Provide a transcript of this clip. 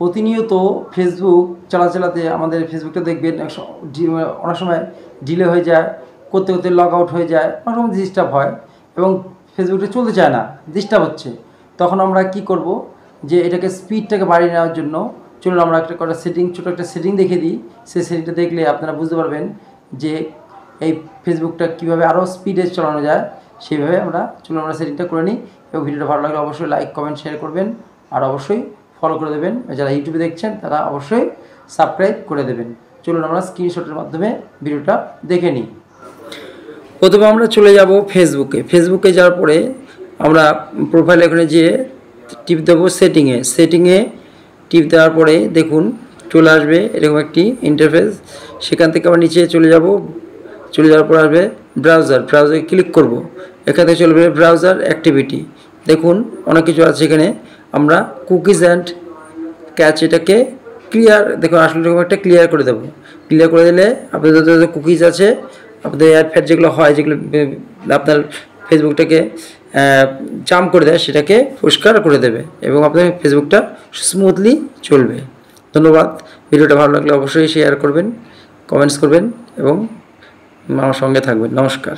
প্রতিনিয়ত ফেসবুক চালাতে আমাদের ফেসবুকটা দেখবেন অনেক সময় ডিলে হয়ে যায়, করতে করতে লগ আউট হয়ে যায়, অনেক সময় ডিস্টার্ব হয় এবং ফেসবুকটা চলতে চায় না, ডিস্টার্ব হচ্ছে। তখন আমরা কি করব, যে এটাকে স্পিডটাকে বাড়িয়ে নেওয়ার জন্য চলুন আমরা একটা ছোটো একটা সেটিং দেখে দিই। সেই সেটিংটা দেখলে আপনারা বুঝতে পারবেন যে এই ফেসবুকটা কীভাবে আরও স্পিডে চালানো যায়। সেইভাবে আমরা সেটিংটা করে নিই। এবং ভিডিওটা ভালো লাগলে অবশ্যই লাইক, কমেন্ট, শেয়ার করবেন আর অবশ্যই ফলো করে দেবেন। যারা ইউটিউবে দেখছেন তারা অবশ্যই সাবস্ক্রাইব করে দেবেন। চলুন আমরা স্ক্রিনশটের মাধ্যমে ভিডিওটা দেখে নিই। প্রথমে আমরা চলে যাব ফেসবুকে যাওয়ার পরে আমরা প্রোফাইল এখানে যেয়ে টিপ দেবো সেটিংয়ে টিপ দেওয়ার পরে দেখুন চলে আসবে এরকম একটি ইন্টারফেস। সেখান থেকে আমরা নিচে চলে যাওয়ার পর আসবে ব্রাউজারে ক্লিক করব। এখান থেকে চলবে ব্রাউজার অ্যাক্টিভিটি। দেখুন অনেক কিছু আছে এখানে। আমরা কুকিজ অ্যান্ড ক্যাচ এটাকে ক্লিয়ার, দেখুন আসলে এরকম একটা ক্লিয়ার করে দেবো। ক্লিয়ার করে দিলে আপনাদের যত কুকিজ আছে, আপনাদের অ্যাড যেগুলো হয়, যেগুলো আপনার ফেসবুকটাকে জাম্প করে দেয়, সেটাকে পরিষ্কার করে দেবে এবং আপনার ফেসবুকটা স্মুথলি চলবে। ধন্যবাদ। ভিডিওটা ভালো লাগলে অবশ্যই শেয়ার করবেন, কমেন্টস করবেন এবং আমার সঙ্গে থাকবেন। নমস্কার।